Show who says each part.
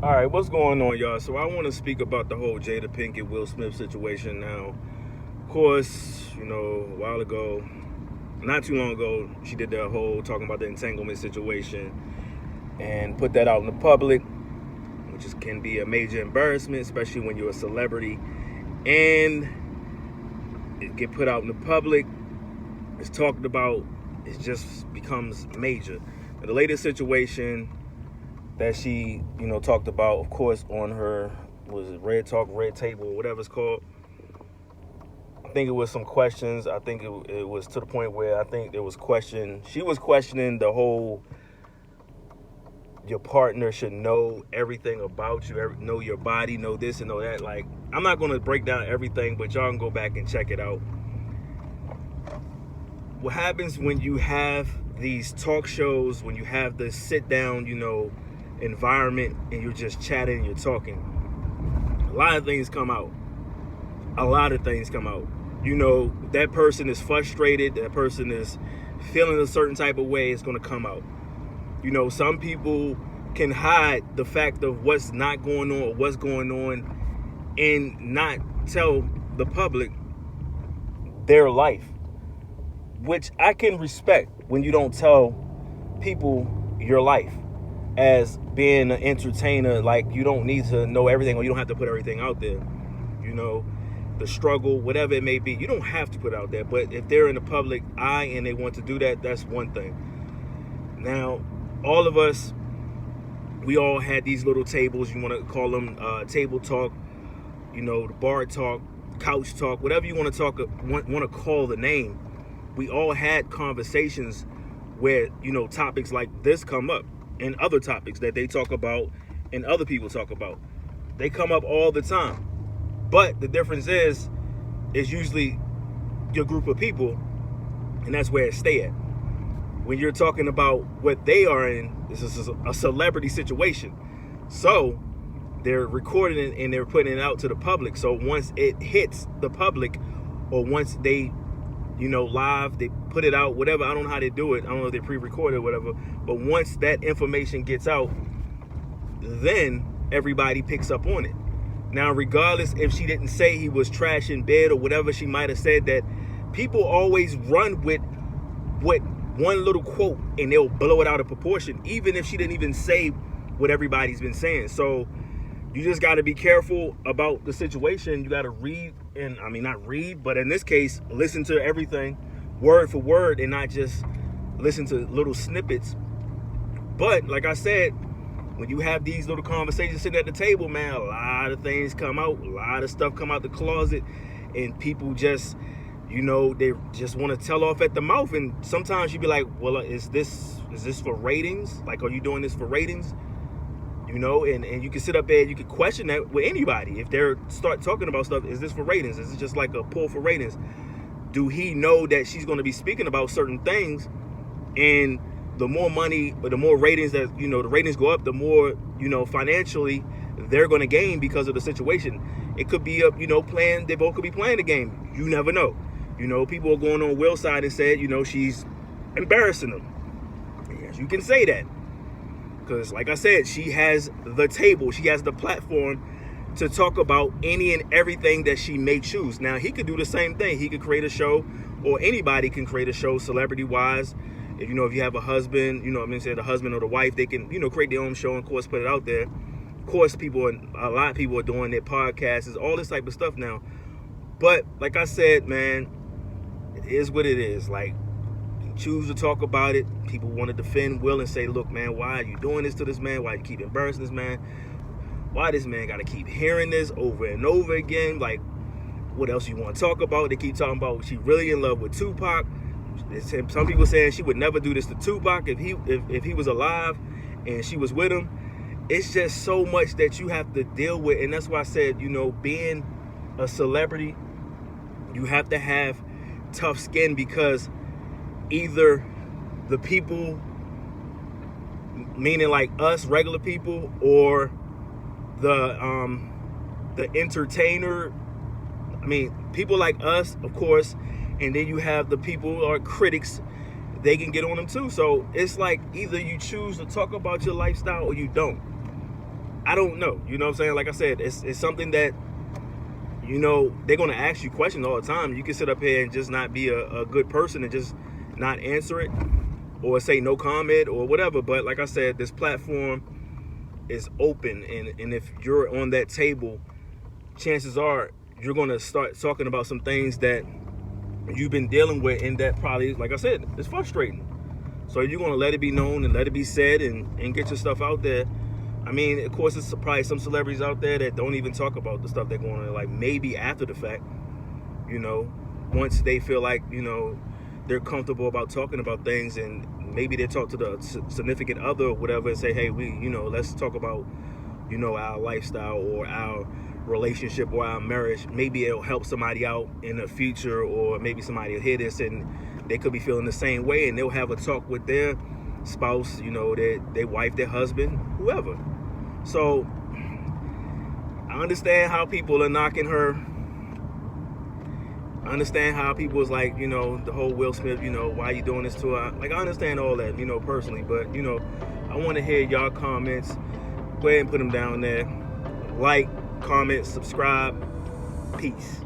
Speaker 1: All right, what's going on, y'all? So I want to speak about the whole Jada Pinkett Will Smith situation. Now, of course, a while ago, not too long ago, she did that whole talking about the entanglement situation and put that out in the public, can be a major embarrassment, especially when you're a celebrity and it get put out in the public. It's talked about. It just becomes major. Now, the latest situation that she, talked about, of course, on her, was it Red Talk, Red Table, or whatever it's called. I think it was some questions. I think it was to the point where I think there was she was questioning the whole, your partner should know everything about you, know your body, know this and know that. Like, I'm not going to break down everything, but y'all can go back and check it out. What happens when you have these talk shows, when you have this sit down, environment, and you're just chatting, you're talking, a lot of things come out. That person is frustrated, that person is feeling a certain type of way, it's going to come out. Some people can hide the fact of what's not going on or what's going on and not tell the public their life, which I can respect when you don't tell people your life. As being an entertainer, like, you don't need to know everything, or you don't have to put everything out there. The struggle, whatever it may be, you don't have to put it out there. But if they're in the public eye and they want to do that, that's one thing. Now, all of us, we all had these little tables. You want to call them table talk, the bar talk, couch talk, whatever you want to talk, want to call the name. We all had conversations where, topics like this come up, and other topics that they talk about and other people talk about. They come up all the time. But the difference is usually your group of people, and that's where it stay at. When you're talking about what they are in, this is a celebrity situation. So they're recording it and they're putting it out to the public. So once it hits the public, or once they, live, they put it out, whatever. I don't know how they do it. I don't know if they pre-recorded or whatever. But once that information gets out, then everybody picks up on it. Now, regardless if she didn't say he was trash in bed or whatever she might have said, that people always run with what one little quote and they'll blow it out of proportion, even if she didn't even say what everybody's been saying. So you just got to be careful about the situation. You got to read, and not read, but in this case, listen to everything word for word and not just listen to little snippets. But like I said, when you have these little conversations sitting at the table, man, a lot of things come out, a lot of stuff come out the closet, and people just, they just want to tell off at the mouth. And sometimes you be like, well, is this for ratings? Like, are you doing this for ratings? And you can sit up there and you can question that with anybody. If they start talking about stuff, is this for ratings? Is it just like a pull for ratings? Do he know that she's going to be speaking about certain things? And the more money, or the more ratings that, the ratings go up, the more, financially they're going to gain because of the situation. It could be they both could be playing the game. You never know. People are going on Will's side and said, she's embarrassing him. Yes, you can say that. Because, like I said, she has the table, she has the platform to talk about any and everything that she may choose. Now, he could do the same thing. He could create a show, or anybody can create a show, celebrity-wise. If you have a husband, say the husband or the wife, they can, create their own show and, of course, put it out there. Of course, a lot of people are doing their podcasts, all this type of stuff now. But, like I said, man, it is what it is. Like, choose to talk about it. People want to defend Will and say, look, man, why are you doing this to this man? Why you keep embarrassing this man? Why this man got to keep hearing this over and over again? Like, what else you want to talk about? They keep talking about she really in love with Tupac. Some people saying she would never do this to Tupac if he was alive and she was with him. It's just so much that you have to deal with. And that's why I said, being a celebrity, you have to have tough skin, because either the people, meaning like us regular people, or the entertainer, people like us, of course, and then you have the people who are critics, they can get on them too. So it's like, either you choose to talk about your lifestyle or you don't. I don't know. You know what I'm saying? Like I said, it's something that, you know, they're going to ask you questions all the time. You can sit up here and just not be a good person and just not answer it or say no comment or whatever. But like I said, this platform is open. And if you're on that table, chances are you're going to start talking about some things that you've been dealing with, and that probably, like I said, it's frustrating. So you're going to let it be known and let it be said and get your stuff out there. I mean, of course, it's probably some celebrities out there that don't even talk about the stuff they're going on, like maybe after the fact, you know, once they feel like, you know, they're comfortable about talking about things, and maybe they talk to the significant other or whatever and say, hey, let's talk about, you know, our lifestyle or our relationship or our marriage. Maybe it'll help somebody out in the future, or maybe somebody will hear this and they could be feeling the same way, and they'll have a talk with their spouse, you know, their wife, their husband, whoever. So I understand how people are knocking her. I understand how people is like, you know, the whole Will Smith, you know, why are you doing this to her? Like, I understand all that, you know, personally, but, you know, I want to hear y'all comments. Go ahead and put them down there. Like, comment, subscribe. Peace.